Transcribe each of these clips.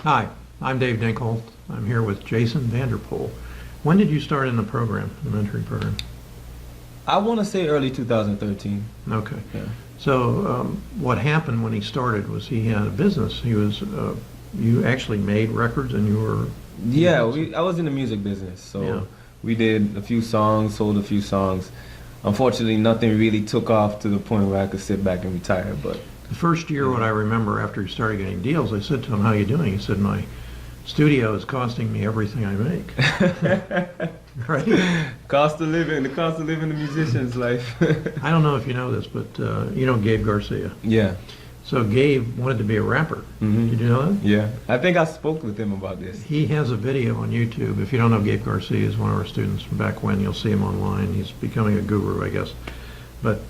Hi, I'm Dave Dinkholt. I'm here with Jason Vanderpool. When did you start in the program, the mentoring program? I want to say early 2013. Okay. Yeah. So what happened when he started was he had a business. You actually made records and you were... Yeah, I was in the music business, so Yeah. we did a few songs, sold a few songs. Unfortunately, nothing really took off to the point where I could sit back and retire, but The first year, what I remember after he started getting deals, I said to him, "How you doing?" He said, "My studio is costing me everything I make." Right? the cost of living the musician's life. I don't know if you know this, but you know Gabe Garcia. Yeah. So Gabe wanted to be a rapper. Mhm. Did you know that? Yeah. I think I spoke with him about this. He has a video on YouTube. If you don't know Gabe Garcia, is one of our students from back when. You'll see him online. He's becoming a guru, I guess. But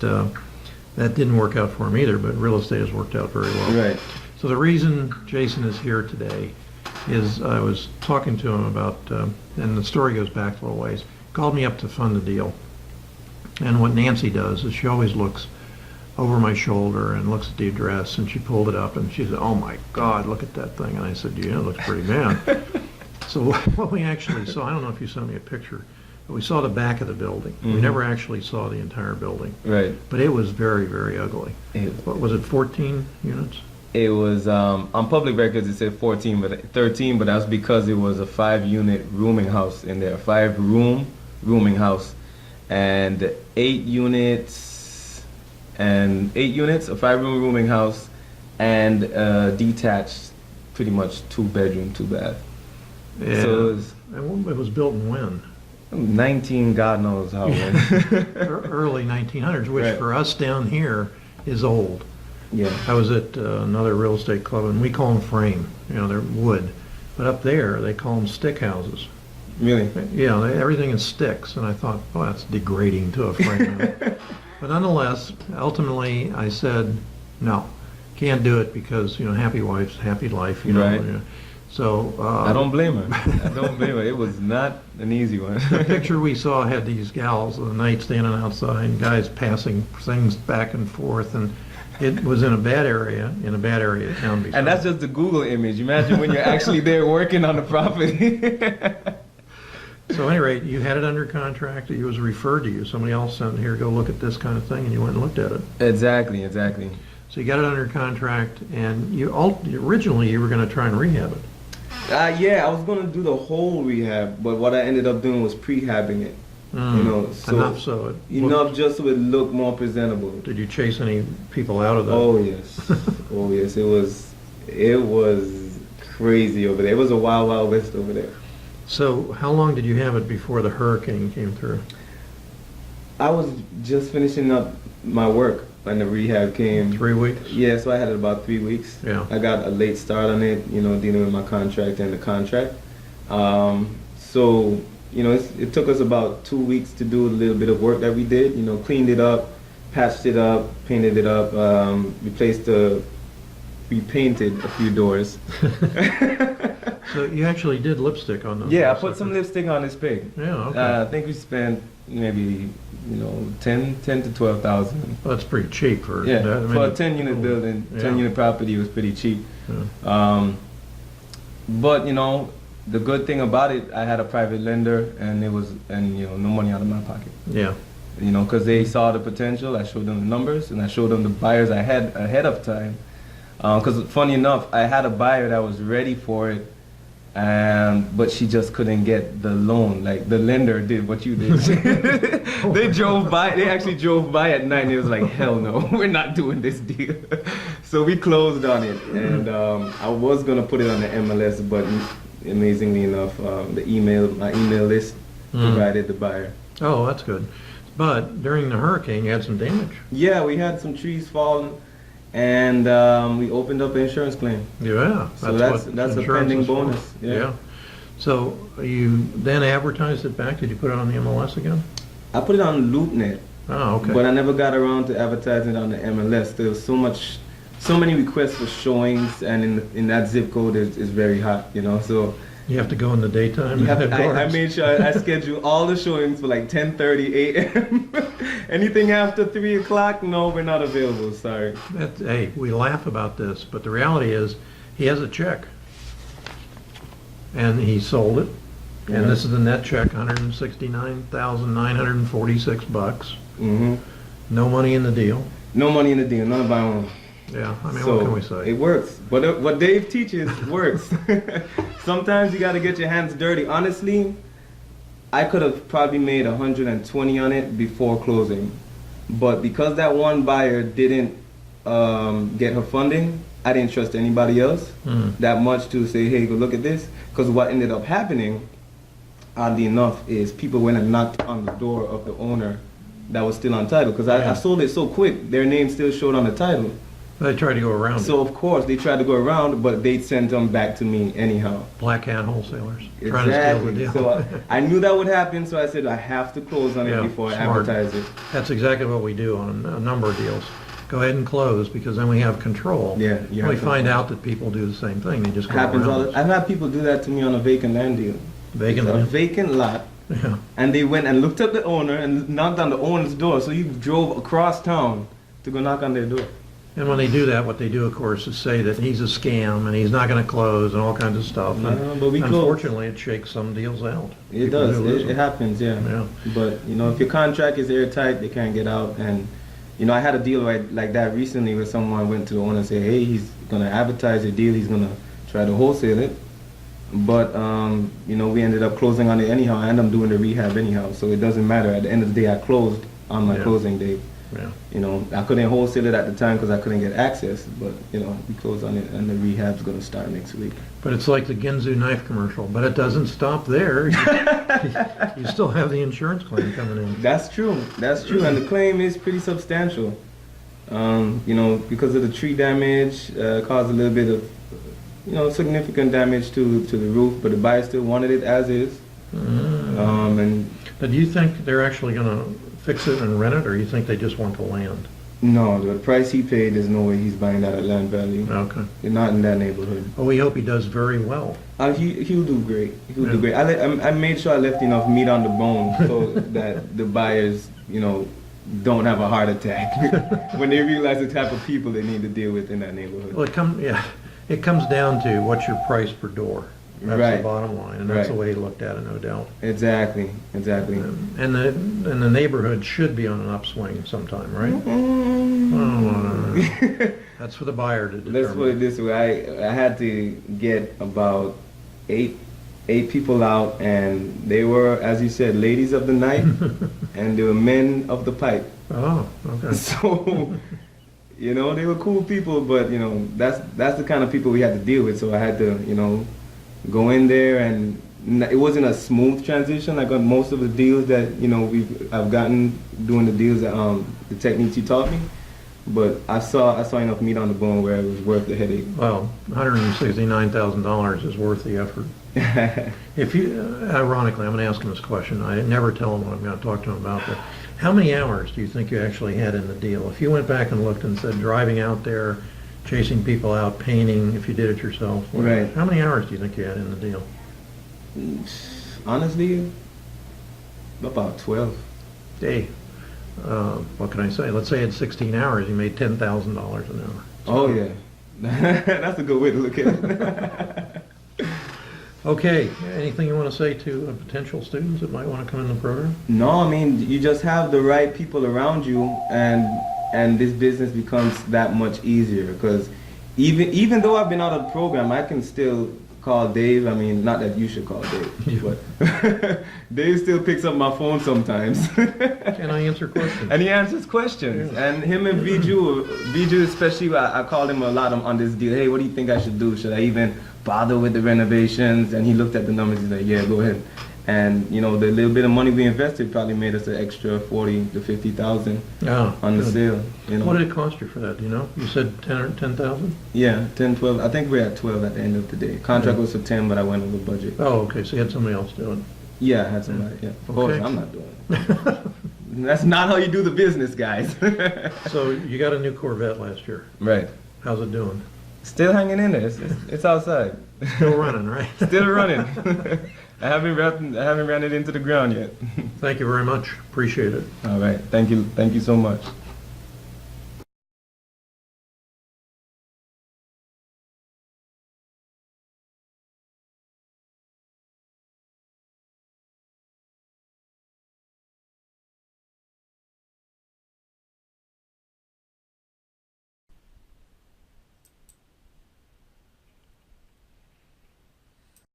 that didn't work out for him either, but real estate has worked out very well. Right. So the reason Jason is here today is I was talking to him about, and the story goes back a little ways, called me up to fund a deal. And what Nancy does is she always looks over my shoulder and looks at the address, and she pulled it up and she said, "Oh my God, look at that thing." And I said, "Yeah, it looks pretty bad." So what we actually saw, I don't know if you sent me a picture, but we saw the back of the building. We Mhm. never actually saw the entire building, Right. but it was very, very ugly. What was it, 14 units? It was on public records. It said 14, but 13, but that's because it was a 5-unit rooming house in there, 5-room rooming house, and 8 units, a 5-room rooming house, and detached, pretty much 2-bedroom, 2-bath. Yeah. So it was And it was built in when? 19, God knows how. Early 1900s, which Right. for us down here is old. Yeah. I was at another real estate club, and we call them frame. You know, they're wood. But up there, they call them stick houses. Really. Yeah, everything is sticks. And I thought, oh, that's degrading to a frame. But nonetheless, ultimately, I said, no, can't do it because, you know, happy wife, happy life, you know. Right. You know. So I don't blame her. I don't blame her. It was not an easy one. the picture we saw had these gals of the night standing outside and guys passing things back and forth, and it was in a bad area of town. And that's just the Google image. Imagine when you're actually there working on the property. So at any rate, you had it under contract. It was referred to you. Somebody else sent, "Here, go look at this kind of thing," and you went and looked at it. Exactly. So you got it under contract, and originally you were going to try and rehab it. Yeah, I was gonna do the whole rehab, but what I ended up doing was prehabbing it. You know, so Enough so it enough just so it looked more presentable. Did you chase any people out of the? Oh yes, oh yes, it was crazy over there. It was a wild, wild west over there. So how long did you have it before the hurricane came through? I was just finishing up my work when the rehab came. 3 weeks? Yeah, so I had it about 3 weeks. Yeah. I got a late start on it, you know, dealing with my contract and the contract. So, you know, it took us about 2 weeks to do a little bit of work that we did. You know, cleaned it up, patched it up, painted it up, repainted a few doors. So you actually did lipstick on those? Yeah, I put some lipstick on this pig. Yeah, okay. I think we spent maybe, you know, 10 to 12,000. Well, that's pretty cheap for Yeah, that. I mean, for a 10-unit building, yeah. 10-unit property, it was pretty cheap. Yeah. But you know, the good thing about it, I had a private lender, and you know, no money out of my pocket. Yeah. You know, because they saw the potential. I showed them the numbers, and I showed them the buyers I had ahead of time. Because funny enough, I had a buyer that was ready for it, but she just couldn't get the loan. Like the lender did what you did. They actually drove by at night, and it was like, hell no, we're not doing this deal. So we closed on it, and I was gonna put it on the MLS, but amazingly enough, my email list provided the buyer. Oh, that's good. But during the hurricane, you had some damage. Yeah, we had some trees falling, and we opened up an insurance claim. Yeah. So that's what a insurance pending is for. bonus. Yeah. So you then advertised it back. Did you put it on the MLS again? I put it on LoopNet, Oh, okay. but I never got around to advertising it on the MLS. There was so many requests for showings, and in that zip code is very hot, you know. So You have to go in the daytime? you have and to, have I guards? made sure I scheduled all the showings for like 10:30 a.m. Anything after 3 o'clock, no, we're not available. Sorry. Hey, we laugh about this, but the reality is, he has a check. and he sold it. And Yeah. this is the net check, $169,946. Hmm. No money in the deal. No money in the deal, none of my own. Yeah, I mean, So, what can we say? It works. But what Dave teaches works. Sometimes you got to get your hands dirty. Honestly, I could have probably made 120 on it before closing. But because that one buyer didn't get her funding, I didn't trust anybody else that much to say, hey, go look at this. Because what ended up happening, oddly enough, is people went and knocked on the door of the owner that was still on title. Because I sold it so quick, their name still showed on the title. They tried to go around So of course they tried to go around, but they sent them back to me anyhow. it. Black hat wholesalers trying to steal the Exactly. deal. So I knew that would happen, so I said I have to close on it Yeah, before I smart. advertise it. That's exactly what we do on a number of deals. Go ahead and close, because then we have control. Yeah, you And we have find control. out that people do the same thing. They just go Happens all around. the, I've had people do that to me on a vacant land deal. Vacant It's a land. vacant lot, Yeah. and they went and looked up the owner and knocked on the owner's door. So you drove across town to go knock on their door. And when they do that, what they do, of course, is say that he's a scam and he's not going to close and all kinds of stuff. And No, but we close. unfortunately, it shakes some deals out. It People does. do lose It them. happens, yeah. Yeah. But you know, if your contract is airtight, they can't get out. And you know, I had a deal like that recently where someone went to the owner and said, "Hey, he's gonna advertise the deal. He's gonna try to wholesale it." But you know, we ended up closing on it anyhow, and I'm doing the rehab anyhow. So it doesn't matter. At the end of the day, I closed on my Yeah. closing date. Yeah. You know, I couldn't wholesale it at the time because I couldn't get access. But you know, we closed on it, and the rehab's gonna start next week. But it's like the Ginzu knife commercial, but it doesn't stop there. You still have the insurance claim coming in. That's true. That's true, and the claim is pretty substantial. You know, because of the tree damage, caused a little bit of, you know, significant damage to the roof, but the buyer still wanted it as is. And But do you think they're actually going to fix it and rent it, or you think they just want the land? no, the price he paid, there's no way he's buying that at land value. Okay. Not in that neighborhood. Well, we hope he does very well. He'll do great. He'll Yeah. do great. I made sure I left enough meat on the bone so that the buyers, you know, don't have a heart attack when they realize the type of people they need to deal with in that neighborhood. Well, it comes down to what's your price per door. That's the Right. bottom line, and that's the Right. way he looked at it, no doubt. Exactly. And the neighborhood should be on an upswing sometime, right? Oh, that's for the buyer to determine. Let's put it this way. I had to get about eight people out, and they were, as you said, ladies of the night, and they were men of the pipe. Oh, okay. So, you know, they were cool people, but you know, that's the kind of people we had to deal with. So I had to, you know, go in there, and it wasn't a smooth transition. I got most of the deals that, you know, I've gotten doing the deals that the techniques you taught me. But I saw enough meat on the bone where it was worth the headache. Well, $169,000 is worth the effort. If you, ironically, I'm going to ask him this question. I never tell him what I'm going to talk to him about, but how many hours do you think you actually had in the deal? If you went back and looked and said driving out there, chasing people out, painting, if you did it yourself, Right. how many hours do you think you had in the deal? Honestly, about 12. Hey, what can I say? Let's say it's 16 hours, you made $10,000 an hour. Oh yeah, that's a good way to look at it. Okay, anything you want to say to potential students that might want to come in the program? No, I mean, you just have the right people around you, and this business becomes that much easier. Because even though I've been out of the program, I can still call Dave. I mean, not that you should call Dave, but Dave still picks up my phone sometimes. Can I answer questions? And he answers questions. Yeah. And him and Viju especially, I called him a lot on this deal. Hey, what do you think I should do? Should I even bother with the renovations? And he looked at the numbers. He's like, yeah, go ahead. And you know, the little bit of money we invested probably made us an extra 40 to 50,000 Oh, on the good. sale. You know, What did it cost you for that, do you know? You said 10 or 10,000? yeah, 10, 12. I think we're at 12 at the end of the day. Contract was for 10, but I went over budget. Oh, okay, so you had somebody else do it. Yeah, I had somebody. Yeah, of course, Okay. I'm not doing it. That's not how you do the business, guys. So you got a new Corvette last year. Right. How's it doing? Still hanging in there. It's outside. Still running, right? Still running. I haven't ran it into the ground yet. Thank you very much. Appreciate it. All right. Thank you so much.